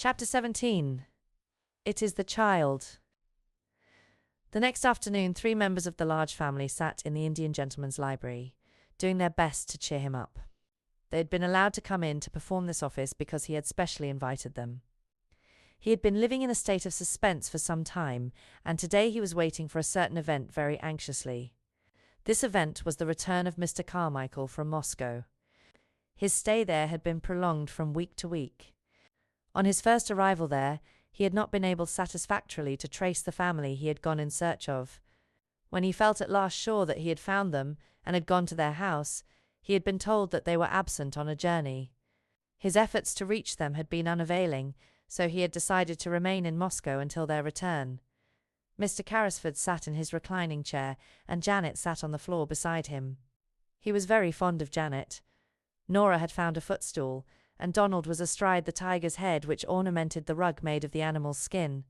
Chapter 17. It is the child. The next afternoon, 3 members of the large family sat in the Indian gentleman's library, doing their best to cheer him up. They had been allowed to come in to perform this office because he had specially invited them. He had been living in a state of suspense for some time, and today he was waiting for a certain event very anxiously. This event was the return of Mr. Carmichael from Moscow. His stay there had been prolonged from week to week. On his first arrival there, he had not been able satisfactorily to trace the family he had gone in search of. When he felt at last sure that he had found them and had gone to their house, he had been told that they were absent on a journey. His efforts to reach them had been unavailing, so he had decided to remain in Moscow until their return. Mr. Carrisford sat in his reclining chair, and Janet sat on the floor beside him. He was very fond of Janet. Nora had found a footstool, and Donald was astride the tiger's head which ornamented the rug made of the animal's skin.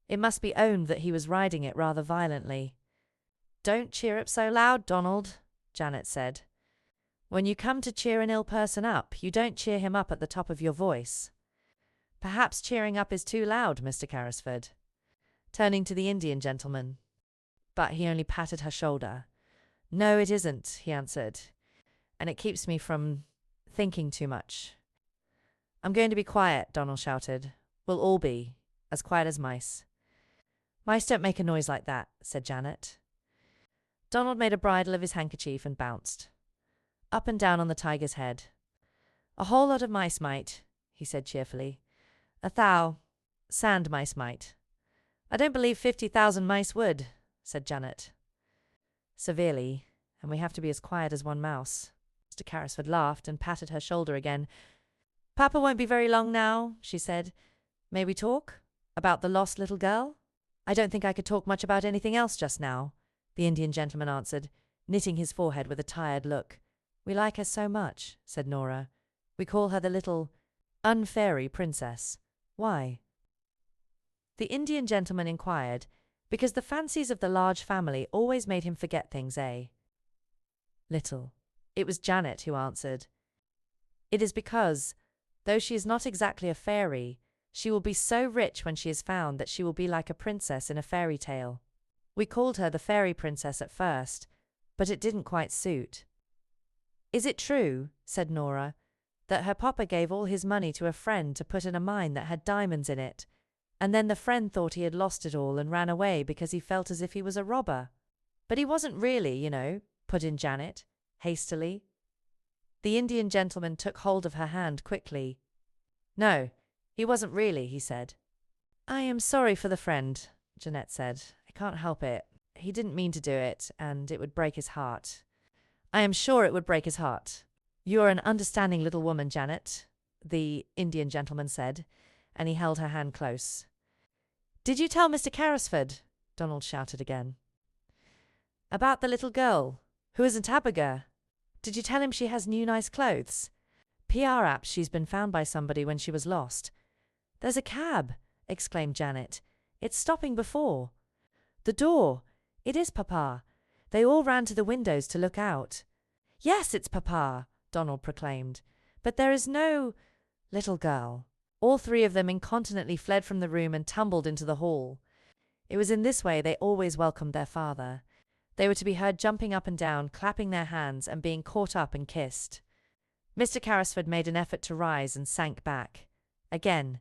It must be owned that he was riding it rather violently. "Don't cheer up so loud, Donald," Janet said. "When you come to cheer an ill person up, you don't cheer him up at the top of your voice." "Perhaps cheering up is too loud, Mr. Carrisford," turning to the Indian gentleman. But he only patted her shoulder. "No, it isn't," he answered, "and it keeps me from thinking too much." "I'm going to be quiet," Donald shouted. "We'll all be, as quiet as mice." "Mice don't make a noise like that," said Janet. Donald made a bridle of his handkerchief and bounced up and down on the tiger's head. "A whole lot of mice might," he said cheerfully. Sand mice might." "I don't believe 50,000 mice would," said Janet severely, "and we have to be as quiet as one mouse." Mr. Carrisford laughed and patted her shoulder again. "Papa won't be very long now," she said. "May we talk? About the lost little girl?" "I don't think I could talk much about anything else just now," the Indian gentleman answered, knitting his forehead with a tired look. "We like her so much," said Nora. "We call her the little unfairy princess." "Why?" the Indian gentleman inquired. "Because the fancies of the large family always made him forget things, eh?" "Little." It was Janet who answered. "It is because, though she is not exactly a fairy, she will be so rich when she is found that she will be like a princess in a fairy tale. We called her the fairy princess at first, but it didn't quite suit." "Is it true," said Nora, "that her papa gave all his money to a friend to put in a mine that had diamonds in it, and then the friend thought he had lost it all and ran away because he felt as if he was a robber? But he wasn't really, you know," put in Janet hastily. The Indian gentleman took hold of her hand quickly. "No, he wasn't really," he said. "I am sorry for the friend," Janet said. "I can't help it. He didn't mean to do it, and it would break his heart." "I am sure it would break his heart. You are an understanding little woman, Janet," the Indian gentleman said, and he held her hand close. "Did you tell Mr. Carrisford?" Donald shouted again. "About the little girl, who isn't Abigail? Did you tell him she has new nice clothes? PR apps she's been found by somebody when she was lost." "There's a cab," exclaimed Janet. "It's stopping before the door. It is Papa. They all ran to the windows to look out." "Yes, it's Papa," Donald proclaimed. "But there is no little girl." All 3 of them incontinently fled from the room and tumbled into the hall. It was in this way they always welcomed their father. They were to be heard jumping up and down, clapping their hands, and being caught up and kissed. Mr. Carrisford made an effort to rise and sank back. Again,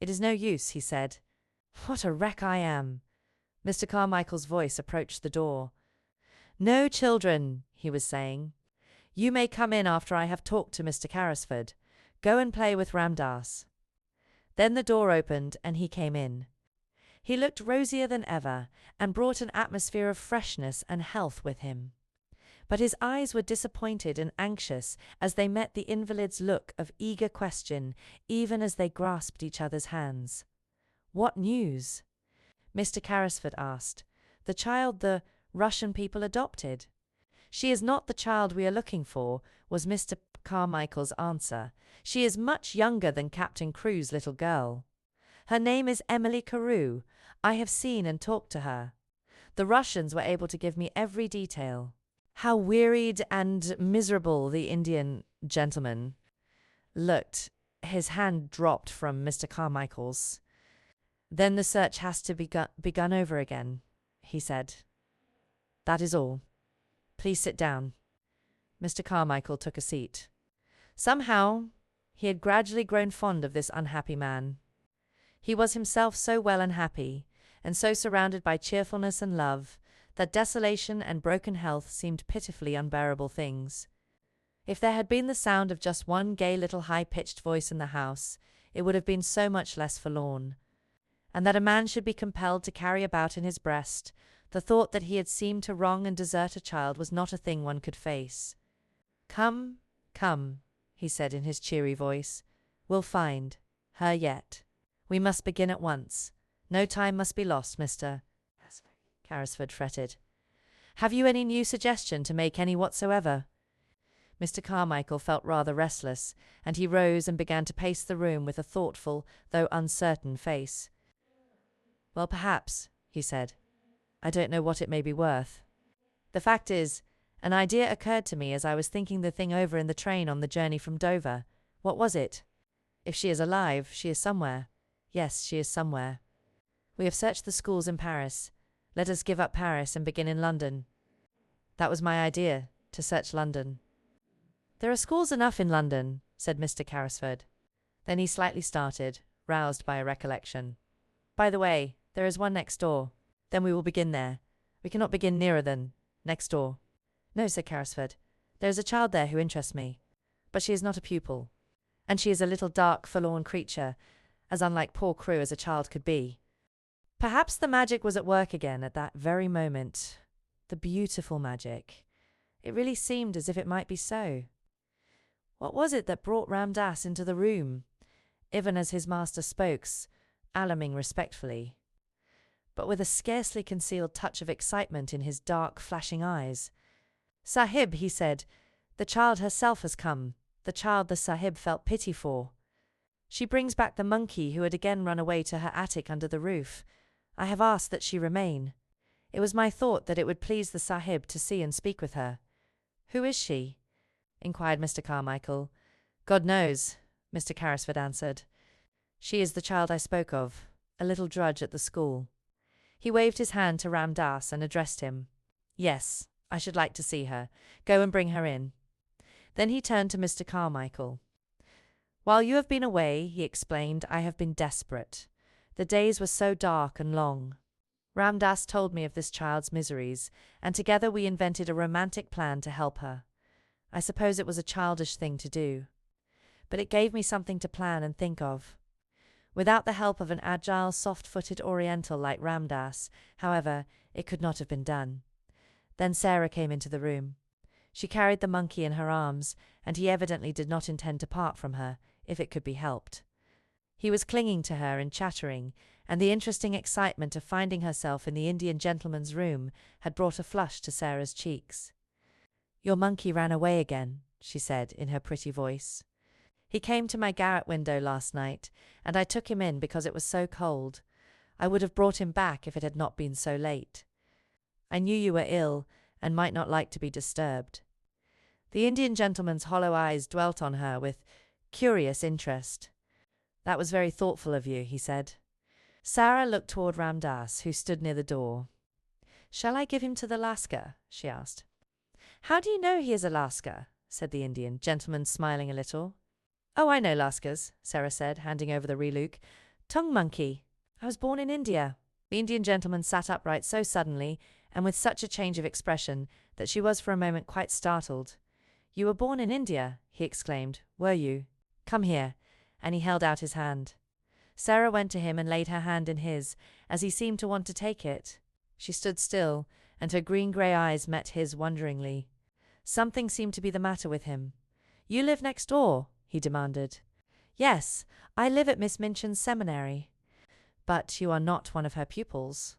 "It is no use," he said. "What a wreck I am!" Mr. Carmichael's voice approached the door. "No, children," he was saying. "You may come in after I have talked to Mr. Carrisford. Go and play with Ramdas." Then the door opened and he came in. He looked rosier than ever and brought an atmosphere of freshness and health with him. But his eyes were disappointed and anxious as they met the invalid's look of eager question, even as they grasped each other's hands. "What news?" Mr. Carrisford asked. "The child the Russian people adopted." "She is not the child we are looking for," was Mr. Carmichael's answer. "She is much younger than Captain Crew's little girl. Her name is Emily Carew. I have seen and talked to her. The Russians were able to give me every detail." How wearied and miserable the Indian gentleman looked His hand dropped from Mr. Carmichael's. Then the search has to be begun over again, he said. That is all. Please sit down. Mr. Carmichael took a seat. Somehow, he had gradually grown fond of this unhappy man. He was himself so well and happy, and so surrounded by cheerfulness and love, that desolation and broken health seemed pitifully unbearable things. If there had been the sound of just one gay little high-pitched voice in the house, it would have been so much less forlorn. And that a man should be compelled to carry about in his breast the thought that he had seemed to wrong and desert a child was not a thing one could face. Come, come, he said in his cheery voice. We'll find her yet. We must begin at once. No time must be lost, Mr. Carrisford fretted. Have you any new suggestion to make, any whatsoever? Mr. Carmichael felt rather restless, and he rose and began to pace the room with a thoughtful, though uncertain face. Well, perhaps, he said. I don't know what it may be worth. The fact is, an idea occurred to me as I was thinking the thing over in the train on the journey from Dover. What was it? If she is alive, she is somewhere. Yes, she is somewhere. We have searched the schools in Paris. Let us give up Paris and begin in London. That was my idea, to search London. There are schools enough in London, said Mr. Carrisford. Then he slightly started, roused by a recollection. By the way, there is one next door. Then we will begin there. We cannot begin nearer than next door. No, said Carrisford. There is a child there who interests me. But she is not a pupil. And she is a little dark, forlorn creature, as unlike poor Crewe as a child could be. Perhaps the magic was at work again at that very moment. The beautiful magic. It really seemed as if it might be so. What was it that brought Ram Dass into the room, even as his master spoke, alarming respectfully, but with a scarcely concealed touch of excitement in his dark, flashing eyes? Sahib, he said, the child herself has come, the child the Sahib felt pity for. She brings back the monkey who had again run away to her attic under the roof. I have asked that she remain. It was my thought that it would please the Sahib to see and speak with her. Who is she? Inquired Mr. Carmichael. God knows, Mr. Carrisford answered. She is the child I spoke of, a little drudge at the school. He waved his hand to Ram Dass and addressed him. Yes, I should like to see her. Go and bring her in. Then he turned to Mr. Carmichael. While you have been away, he explained, I have been desperate. The days were so dark and long. Ram Dass told me of this child's miseries, and together we invented a romantic plan to help her. I suppose it was a childish thing to do, but it gave me something to plan and think of. Without the help of an agile, soft-footed Oriental like Ram Dass, however, it could not have been done. Then Sarah came into the room. She carried the monkey in her arms, and he evidently did not intend to part from her, if it could be helped. He was clinging to her and chattering, and the interesting excitement of finding herself in the Indian gentleman's room had brought a flush to Sarah's cheeks. Your monkey ran away again, she said in her pretty voice. He came to my garret window last night, and I took him in because it was so cold. I would have brought him back if it had not been so late. I knew you were ill, and might not like to be disturbed. The Indian gentleman's hollow eyes dwelt on her with curious interest. That was very thoughtful of you, he said. Sarah looked toward Ram Dass, who stood near the door. Shall I give him to the Lascar? She asked. How do you know he is a Lascar? Said the Indian gentleman, smiling a little. Oh, I know Lascars, Sarah said, handing over the reluke. Tongue monkey. I was born in India. The Indian gentleman sat upright so suddenly, and with such a change of expression, that she was for a moment quite startled. You were born in India, he exclaimed. Were you? Come here. And he held out his hand. Sarah went to him and laid her hand in his, as he seemed to want to take it. She stood still, and her green-grey eyes met his wonderingly. Something seemed to be the matter with him. You live next door? He demanded. Yes, I live at Miss Minchin's seminary. But you are not one of her pupils.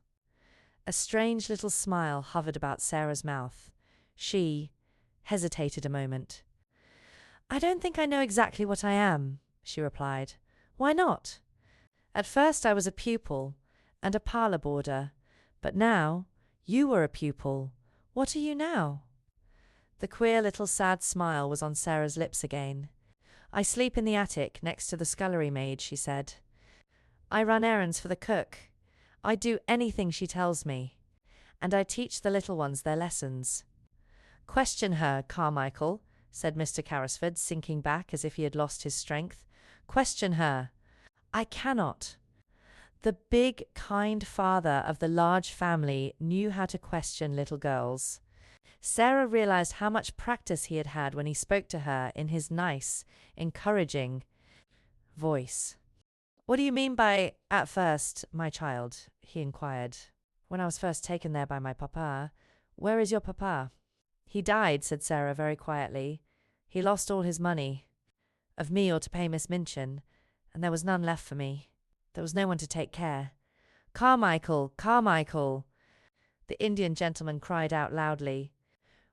A strange little smile hovered about Sarah's mouth. She hesitated a moment. I don't think I know exactly what I am, she replied. Why not? At first I was a pupil and a parlour boarder, but now you were a pupil. What are you now? The queer little sad smile was on Sarah's lips again. I sleep in the attic next to the scullery maid, she said. I run errands for the cook. I do anything she tells me. And I teach the little ones their lessons. Question her, Carmichael, said Mr. Carrisford, sinking back as if he had lost his strength. Question her. I cannot. The big, kind father of the large family knew how to question little girls. Sarah realized how much practice he had had when he spoke to her in his nice, encouraging voice. What do you mean by at first, my child? He inquired. When I was first taken there by my papa. Where is your papa? He died, said Sarah very quietly. He lost all his money. Of me or to pay Miss Minchin, and there was none left for me. There was no one to take care. Carmichael! Carmichael! The Indian gentleman cried out loudly.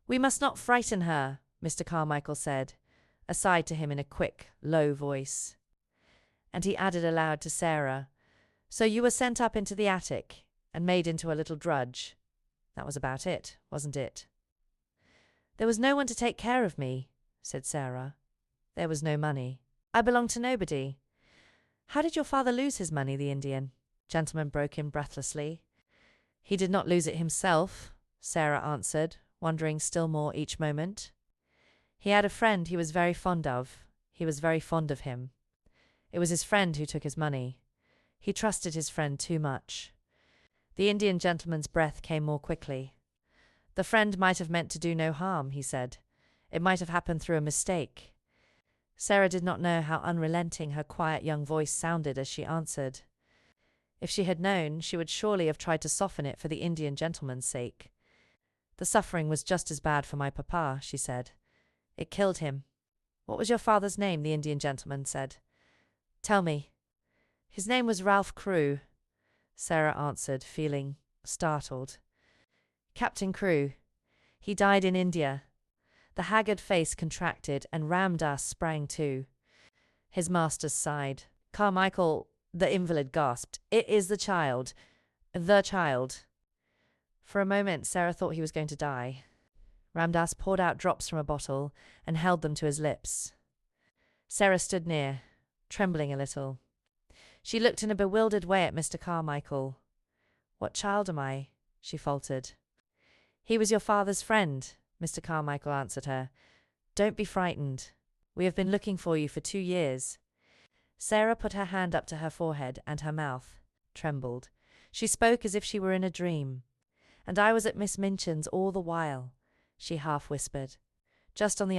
We must not frighten her, Mr. Carmichael said, aside to him in a quick, low voice. And he added aloud to Sarah, So you were sent up into the attic and made into a little drudge. That was about it, wasn't it? There was no one to take care of me, said Sarah. There was no money. I belonged to nobody. How did your father lose his money? The Indian gentleman broke in breathlessly. He did not lose it himself, Sarah answered, wondering still more each moment. He had a friend he was very fond of. He was very fond of him. It was his friend who took his money. He trusted his friend too much. The Indian gentleman's breath came more quickly. The friend might have meant to do no harm, he said. It might have happened through a mistake. Sarah did not know how unrelenting her quiet young voice sounded as she answered. If she had known, she would surely have tried to soften it for the Indian gentleman's sake. The suffering was just as bad for my papa, she said. It killed him. What was your father's name? The Indian gentleman said. Tell me. His name was Ralph Crewe, Sarah answered, feeling startled. Captain Crewe. He died in India. The haggard face contracted, and Ramdas sprang too. His master sighed. Carmichael, the invalid gasped. It is the child. The child. For a moment, Sarah thought he was going to die. Ramdas poured out drops from a bottle and held them to his lips. Sarah stood near, trembling a little. She looked in a bewildered way at Mr. Carmichael. What child am I? She faltered. He was your father's friend, Mr. Carmichael answered her. Don't be frightened. We have been looking for you for 2 years. Sarah put her hand up to her forehead, and her mouth trembled. She spoke as if she were in a dream. And I was at Miss Minchin's all the while, she half whispered, just on the other